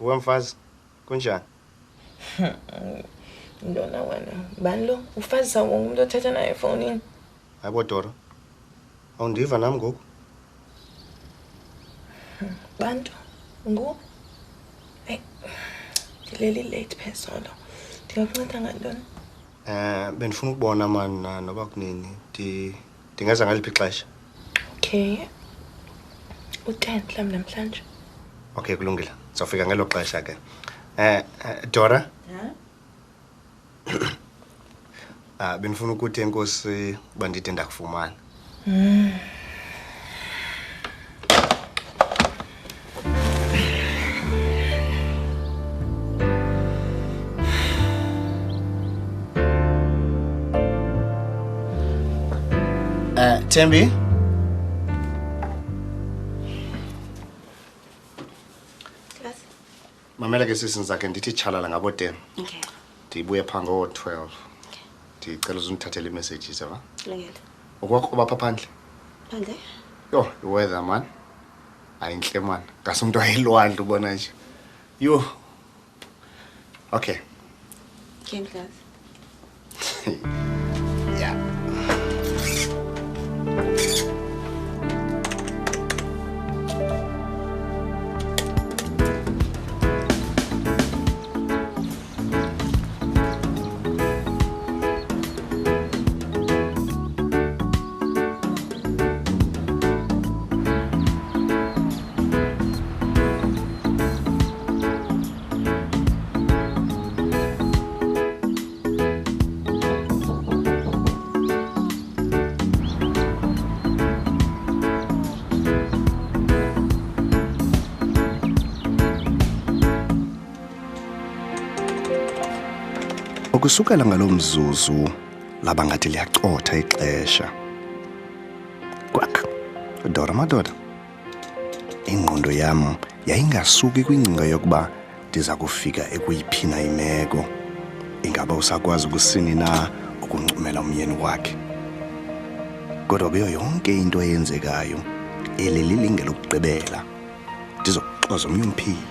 Kuwe mfazi, kunjani? Ndona wena, bani lo? Ufazisa wonke umuntu othetha naye efonini. Hayibo Doro. Awundiva nami ngoku? Bantu, ngu? Dileli late phezolo. Ndingakunceda ngantoni? Benifuna ukubona mani noba kunini. Ndingeza ngaliphi ixesha? Okay. U-10 mhlawumbe namhlanje. Okay, kulungile. Sizofika ngelo xesha ke. Dora? Benifuna ukuthi enkosi bandide ndakufumana. Thembi? Yes. Mamela ke sisi nizake ndithi tshalala ngabo 10. Okay. Ndibuye pha ngo 12. Ndicela uzundithathela i-messages yaba. Kulungile. Ukwakho bapha phandle? Phandle? Yo, i-weather man. Ayinhle man. Ngasumuntu ayilwandle ubona nje. Yo. Okay. Game class. Yeah. Ukusukela ngalomzuzu laba ngathi liyacotha ixesha. Kwakho Dora madoda. Ingqondo yam yayingasuki kwingcinga yokuba ndiza kufika ekuyiphina imeko. Ingaba usakwazi ukusini na ukuncumela umyeni wakhe. Kodwa kuyo yonke into eyenzekayo elililinge lokugqibela ndizoxoza omnye umphili.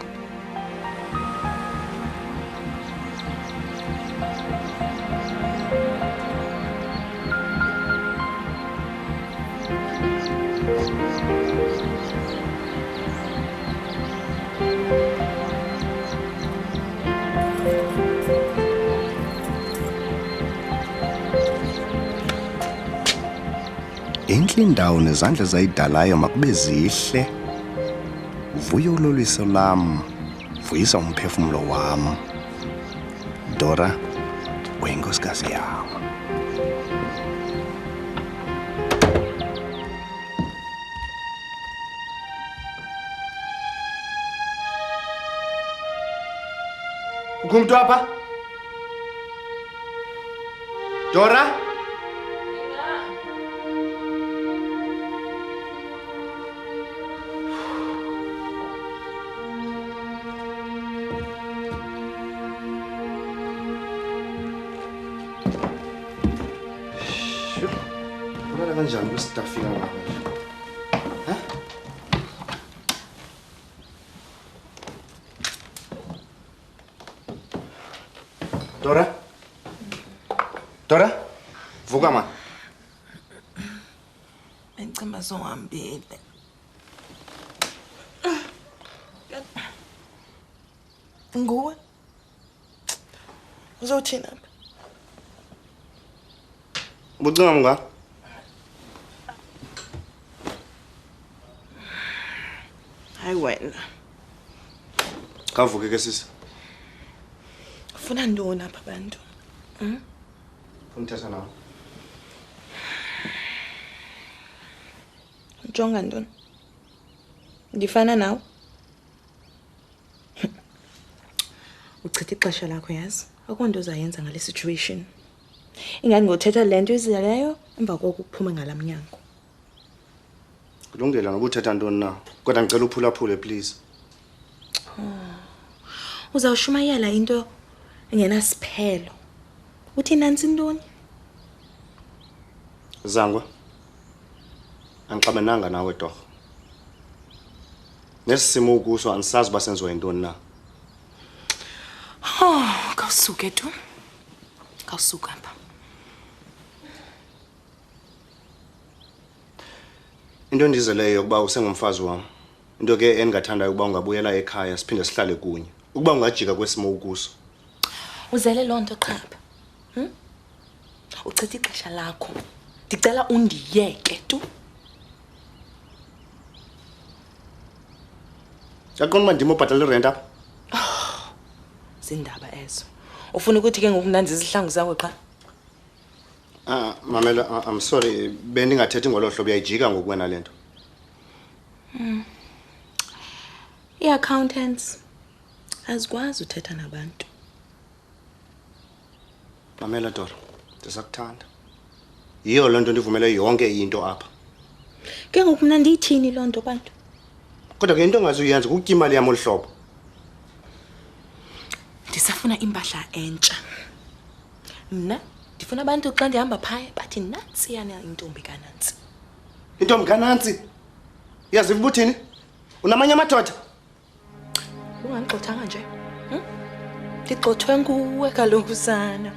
Inhle indawo nezandla zayidalayo makube zihle. Vuyo uloliso lam, vuyisa umphefumulo wam. Dora, uyinkosikazi yam. Kukho umuntu apha? Dora? Ubona kanjani kusitafika ngapha? Ha? Dora? Dora? Vuka man. Engicema zohambile. Nguwe? Uzothina apha? Ubucinga mga? Hayi wena. Kavuke ke sisi. Ufuna ntoni apha bantu? Ufuna uthetha nawe? Ujonga ntoni? Ndifana nawe? Uchitha ixesha lakho yazi. Akukho nto uzayenza ngale situation. Ingani ngothetha le nto izeleyo emva koku kuphuma ngalamnyango. Kulungile noba uthetha ntoni na. Kodwa ngicela uphulaphule please. Uzawushumayela into engenasiphelo. Uthi nansi ntoni? Zangwa. Angixamenanga nawe torho. Nesimo ukuso angisazi basenziwa intoni na. Khawusuke tu. Khawusuka apha. Into endizeleyo ukuba usengumfazi wam. Into ke endingathandayo ukuba ungabuyela ekhaya siphinde sihlale kunye. Ukuba ungajika kwesimo ukuso. Uzele loo nto qhapha. Uchitha ixesha lakho. Ndicela undiyeke tu. Yaqonda uba ndim obhatala irent apha? Zindaba ezo. Ufuna ukuthi ke ngoku nanzi izihlangu zakho qha? Mamela, I'm sorry. Bendingathethi ngolo hlobo uyayijika ngoku wena le nto. I-accountants azikwazi uthetha nabantu. Mamela Dora, ndisakuthanda. Yiyo loo nto ndivumele yonke into apha. Ke ngoku mna ndiyithini loo nto bantu? Kodwa ke into ongazuyenza kukutya imali yam olu hlobo. Ndisafuna impahla entsha. Mna ndifuna abantu xa ndihamba phaya bathi nantsiyana intombi kanantsi. Intombi kanantsi? Yaziva ubuthini? Unamanye amadoda? Ungangixothanga nje. Ndigxothwe nguwe kaloku sana.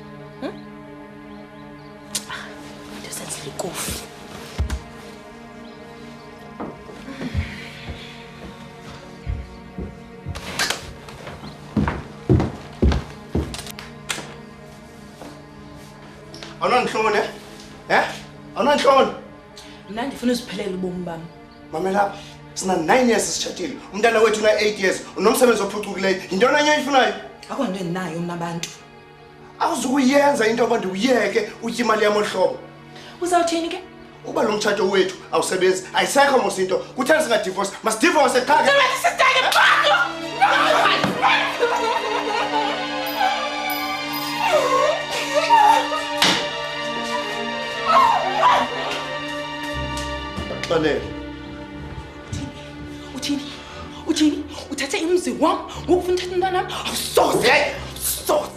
Ndisenzile ikofi. Awunantloni, awunantloni? Mna ndifuna uziphelela ubomi bam. Mamela, sina 9 years sitshatile. Umntana wethu una 8 years. Unomsebenzi ophucukileyo. Yintoni enye oyifunayo? Akho nto endinayo mna abantu. Awuzukuyenza into yoba ndiwuyeke utya imali yam olu hlobo. Uzawuthini ke? Uba lo mtshato wethu awusebenzi, ayisekho mos into. Kutheni singadivorce? Masidivorce qha ke. Xolele. Uthini? Uthathe imzi wam ngokufuna uthatha umntwana wam? Awusoze! Soze!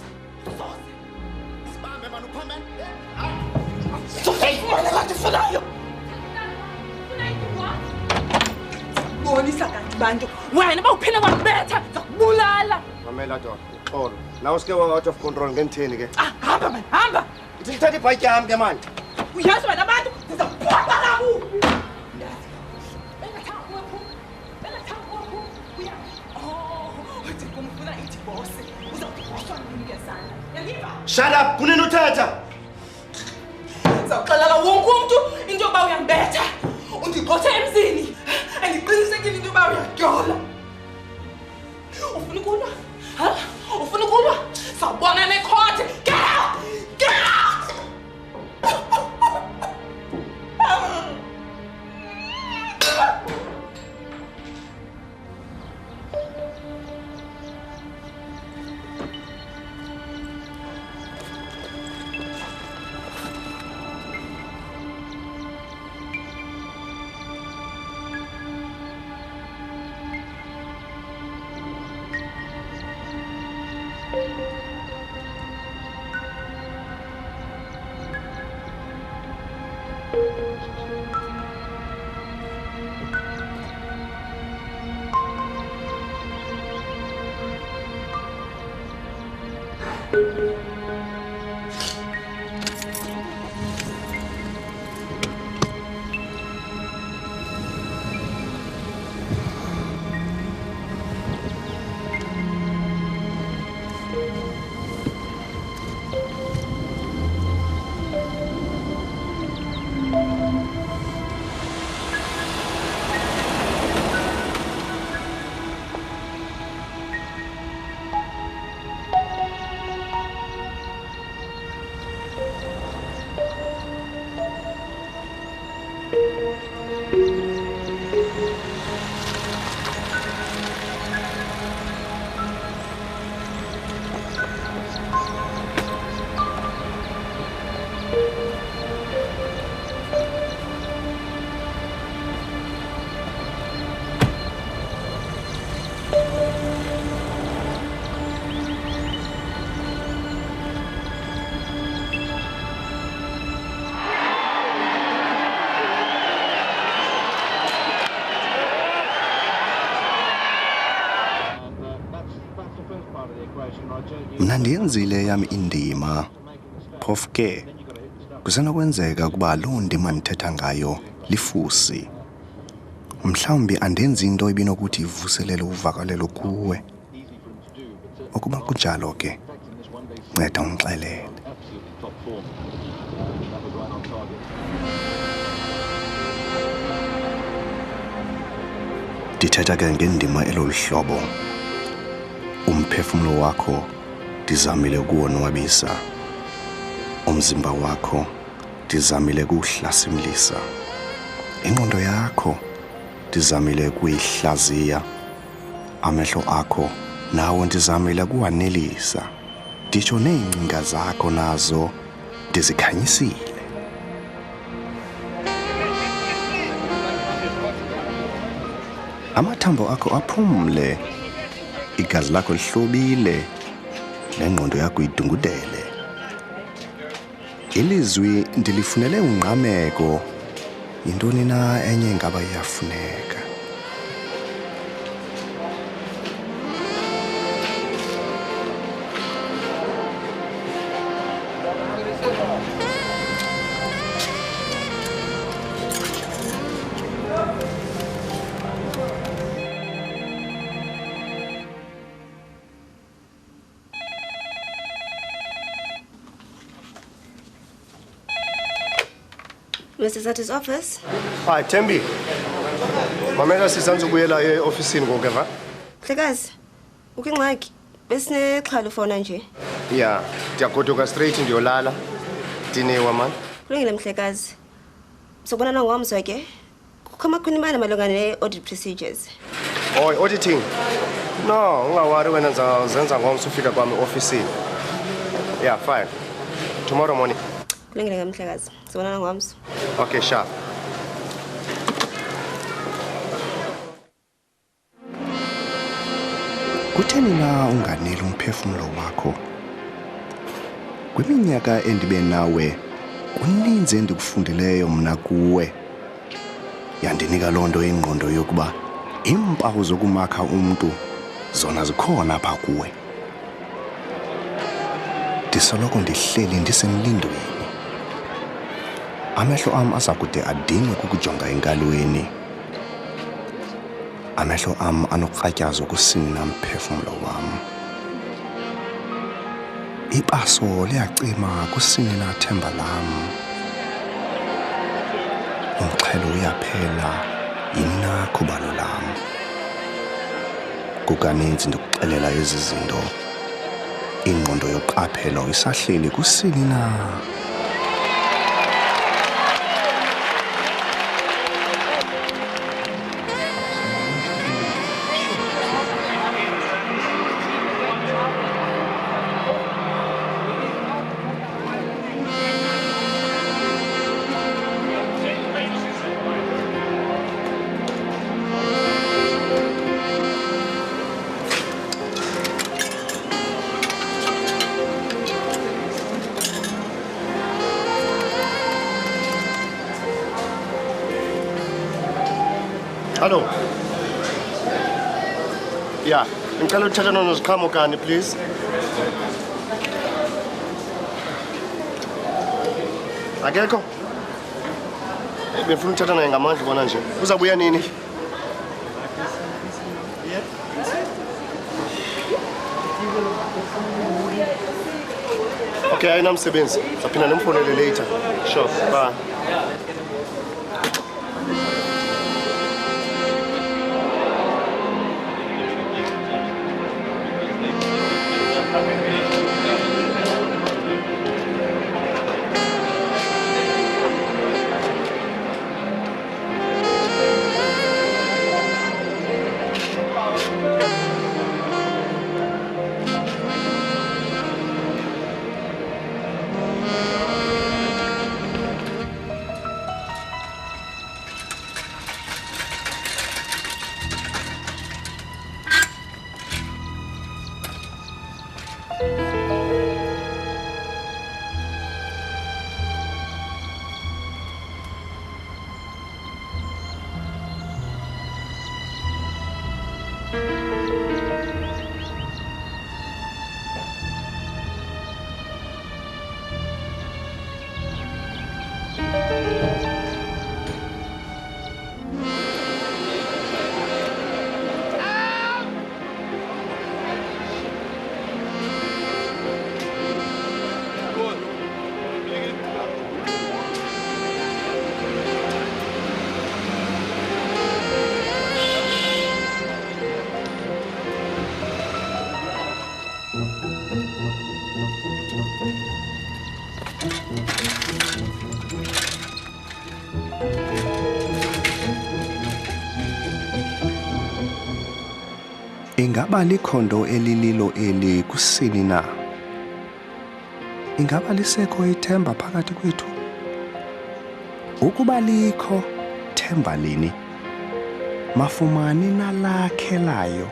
Sibambe manje uphambene. Soze ifumane laa nto ifunayo! Bonisa kanti bantu, wena bawuphinde wambetha, ndizakubulala! Mamela Dora, uxolo. Nawe sike wa-out of control ngenitheni ke? Hamba mani, hamba! Ndithi lithatha ibhatyi yam ke mani. Uyazi wena abantu, ndizakubulala kakubi! Shut up, kunini uthetha? Zawuxelela wonke umntu into yoba uyambetha, undigxothe emzini, andiqinisekile into yoba uyadyola. Ufuna ukulwa? Ufuna ukulwa? Sawubona nekhothi. Get out! Get out! Andiyenzile yami indima. Phofu ke kusenokwenzeka ukuba loo ndima ndithetha ngayo lifusi. Mhlawumbi andenzi into ebinokuthi ivuselele uvakalelo kuwe. Ukuba kunjalo ke, nceda ungixelele. Ndithetha ke ngendima elolu hlobo. Umphefumlo wakho ndizamile ukuwonwabisa. Umzimba wakho ndizamile kuhlasimlisa. Ingqondo yakho ndizamile kuyihlaziya. Amehlo akho nawo ndizamile kuwanelisa. Nditsho neengcinga zakho nazo ndizikhanyisile. Amathambo akho aphumle. Igazi lakho lihlobile. Nengqondo yakho idungudele. Ilizwi ndilifunele ungqameko. Yintoni na enye ngaba iyafuneka? Mr. Sati's office. Hi, Tembi. Mamela sizanza ukuyela e-ofisini ngokeva. Mhlekazi, ukingxaki besinexhalo fona nje. Yeah, ndiyagoduka straight ndiyolala. Dinewa man. Kulungile mhlekazi. Sobona nangomzwa ke. Kukho amakhwini bani malunga ne-audit procedures. Oh, auditing. No, ungawari wena zenza ngomso ufika kwami ofisini. Yeah, fine. Tomorrow morning. Kulungile mhlekazi. Sobona nangomzwa. Okay, sharp. Kutheni na unganeli umphefumlo wakho? Kwiminyaka endibe nawe, kuninzi endikufundileyo mna kuwe. Yandinika loo nto ingqondo yokuba iimpawu zokumakha umntu zona zikhona apha kuwe. Ndisoloko ndihleli ndisemlindweni. Amehlo am aza kude adinwe kukujonga enkalweni. Amehlo am anokratyazo kusini namphefumlo wam. Ipaso liyacima kusini nathemba lam. Umxhelo uyaphela yini na khubalo lam. Kukaninzi ndikuxelela ezi zinto. Ingqondo yoqaphelo isahleli kusini na. Hello. Yeah, ngicela ukuthatha noziqhamo kani please. Akekho? Befuna ukuthatha naye ngamandla ubona nje. Uzabuya nini? Okay, ayinamsebenzi. Saphinda nimfonele later. Sure, bye. Ingaba likhondo elililo eli kusini na? Ingaba lisekho ithemba phakathi kwethu? Ukuba likho themba lini? Mafumani nalakhelayo.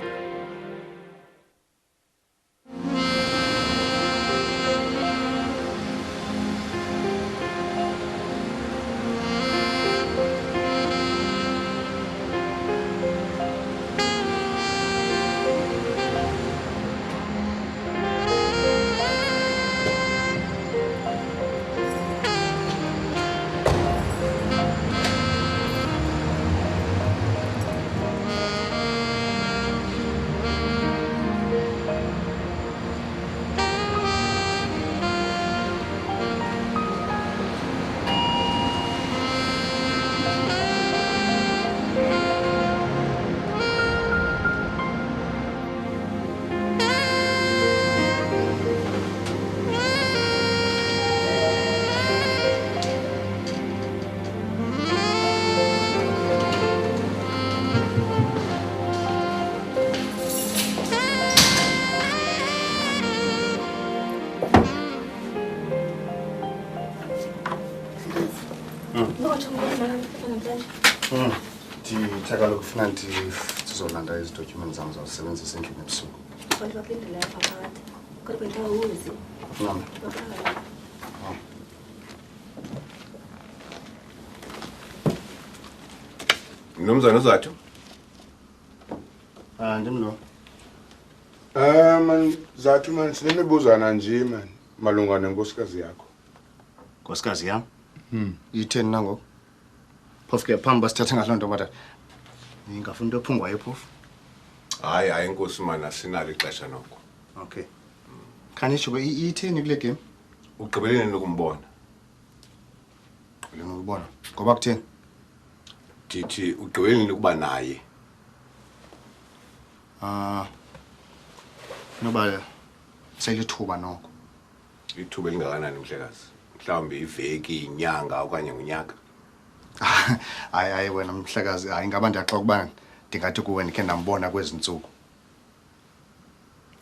Nditheka lokufuna ndizolanda ezi documents zam zawusebenzisa endlini ebusuku. Abantu baphindela apha phakathi. Kodwa bento awuzi. Mama. Mnumzane uZathu? Ndim lo. Man, Zathu man, sinemibuzwana nje man, malunga nenkosikazi yakho. Nkosikazi yam? Itheni nangoku? Phofu ke phambi basithathe ngaloo nto bata. Ngingafuna into ephungwayo phofu. Hayi inkosi mana sinalo ixesha noko. Okay. Khanisho ke itheni kule game? Ugqibeleni lokumbona. Ugqibeleni ukubona. Ngoba kutheni? Ndithi ugqibeleni ukuba naye. Noba selithuba noko. Ithuba elingakanani mhlekazi? Mhlawumbe iveki, inyanga okanye unyaka. Hayi wena mhlekazi, hayi ngaba ndiyaxoka ukuba ndingathi kuwe ndikhe ndambona kwezi ntsuku.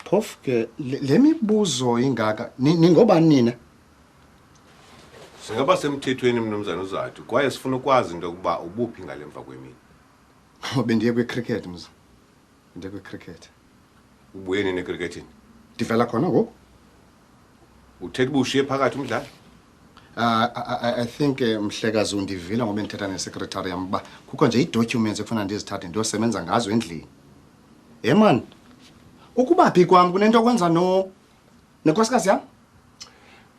Phofu ke le mibuzo ingaka ningobani nina? Singaba semthethweni mnumzane uZathu kwaye sifuna ukwazi into yokuba ubuphi ngalemva kwemini. Bendiye kwicricket mzi. Ndiye kwicricket. Ubuyeni necricketini? Ndivela khona ngoku. Uthetha ubushiye phakathi umdlalo? I think mhlekazi undivile ngoba ndithetha nesecretary yam ba kukho nje i-documents ekufuna ndizithathe ndiyosebenza ngazo endlini. Man, ukuba phi kwam kunento okwenza nenkosikazi yam?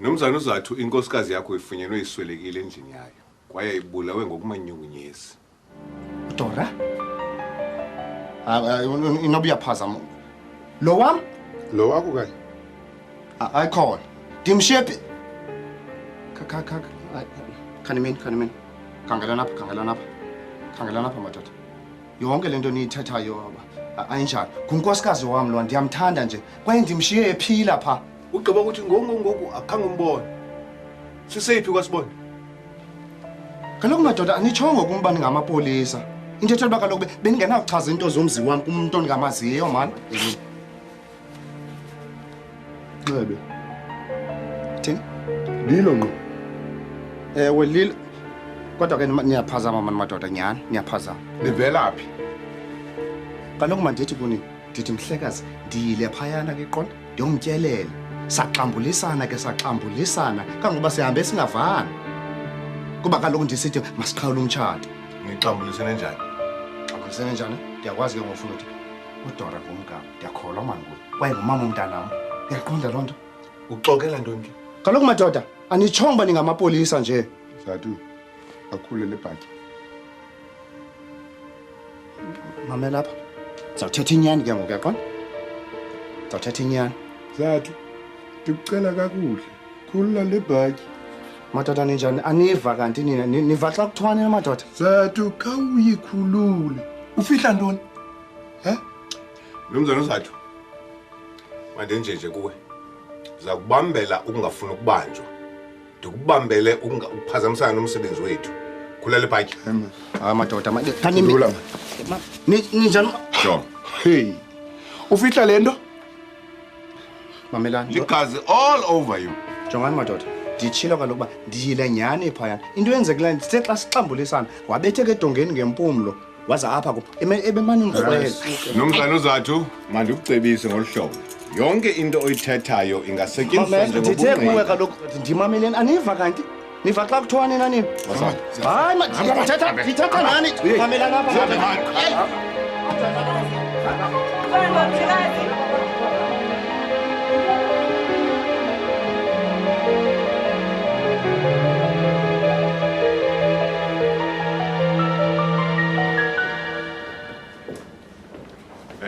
Mnumzane uZathu inkosikazi yakho ifunyenwe iswelekile endlini yayo kwaye ibulawe ngokumanyukunyezi. Dora? Inobuyaphazama. Lo wam? Lo wakho kanye? Ayikhona. Ndimshiye phi? Khanimini. Khangela napha madoda. Yonke lento niyithethayo ayinjalo. Ngunkosikazi wami lo ndiyamthanda nje. Kwaye ndimshiye ephila pha. Ugqiba ukuthi ngoku akhange umbone. Sisephi kwasibona? Kaloku madoda anitshongo kumba ningamapolisa. Into ethela kaloku beningena-chaza into zomzi wami kumuntu ongamaziyo man. Nxebe. Thini? Lilo ngqo. Ewe lilo. Kodwa ke niyaphazama mani madoda nyhani, niyaphazama. Livela phi? Kaloku mandithi kuni, ndithi mhlekazi, ndiyile phayana ke qonda, ndiyomtyelela. Saxambulisana kangoba sihambe singavani. Kuba kaloku ndisithi masiqhawule umtshato. Nixambulisene njani? Xambulisene njani? Ndiyakwazi ke ngofuna uthi uDora ngumgama, ndiyakholwa mani kuye. Kwaye ngumama umntanam. Uyaqonda loo nto? Uxokela ntoni ke? Kaloku madoda, anitshongo uba ningamapolisa nje. Zathu, akhule le bhaki. Mamela apha. Zawuthetha inyani ke ngoku uyaqonda? Zawuthetha inyani. Zathu, ndikucela kakuhle. Khulula le bhaki. Madoda ninjani? Aniva kanti nina niva xa kuthiwa nina madoda? Zathu, khawuyikhulule. Ufihla ntoni? Mnumzane uZathu. Manje nje kuwe. Za kubambela ukungafuna ukubanjwa. ndikubambele ukuphazamisana nomsebenzi wethu. Khulele phantsi. Hayi madoda, Ndula. ninjani? Jonga. Hey. Ufihla lento? Mamelani. Ligazi all over you. Jongani madoda, nditshilo kaloku uba ndiyile nyhani phayana. Into yenzekileyo ndithe xa sixambulisana wabetheka edongeni ngempumlo waza apha kupha ebemane imkrwele. Nomzana uzathu mandikucebise ngolu hlobo. Yonke into oyithethayo ingasetyenziswa Ndithe kuwe njengobungqina. kaloku ndimameleni aniva kanti? Niva xa kuthiwa nina nini? Hayi ndithetha nani? Mamelani apha.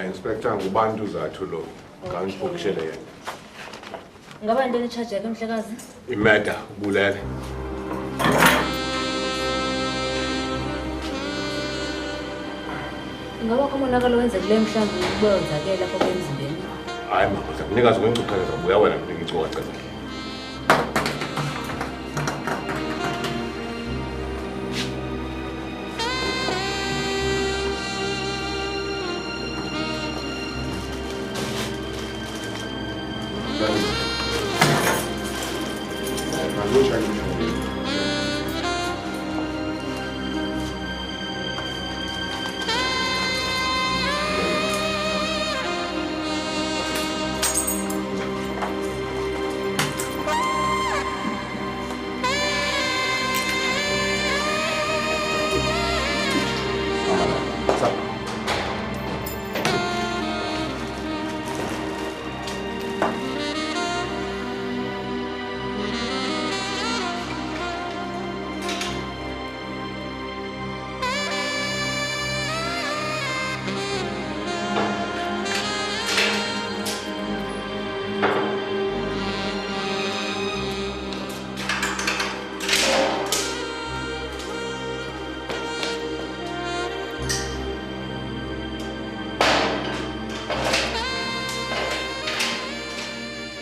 Inspector ngubantu uzathu lo. Ngangipokishele yena. Ngaba into etshaje ke mhlekazi? Imeda ubulele. Ingaba kumonakalo wenzekileyo mhlawumbi ube wenzakela lapho emzimbeni? Hayi mama, uzakunika zonke iinkcukacha zabuya wena kunika iinkcukacha zakhe.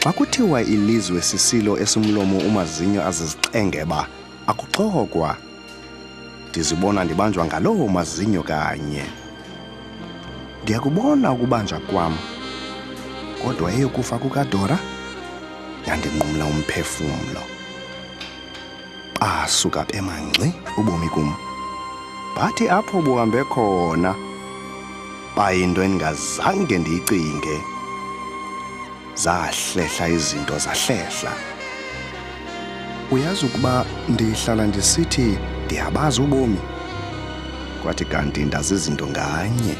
Xa kuthiwa ilizwe sisilo esumlomo umazinyo azizicengeba akuxokwa. Ndizibona ndibanjwa ngalowo mazinyo kanye. Ndiyakubona ukubanjwa kwam. Kodwa eyokufa kukaDora yandinqumla umphefumlo. Basuka bemanci ubomi kum. Bathi apho buhambe khona bayinto endingazange ndiyicinge. Zahlehla izinto zahlehla. Uyazi ukuba ndihlala ndisithi ndiyabazi ubomi. Kwathi kanti ndazi izinto nganye.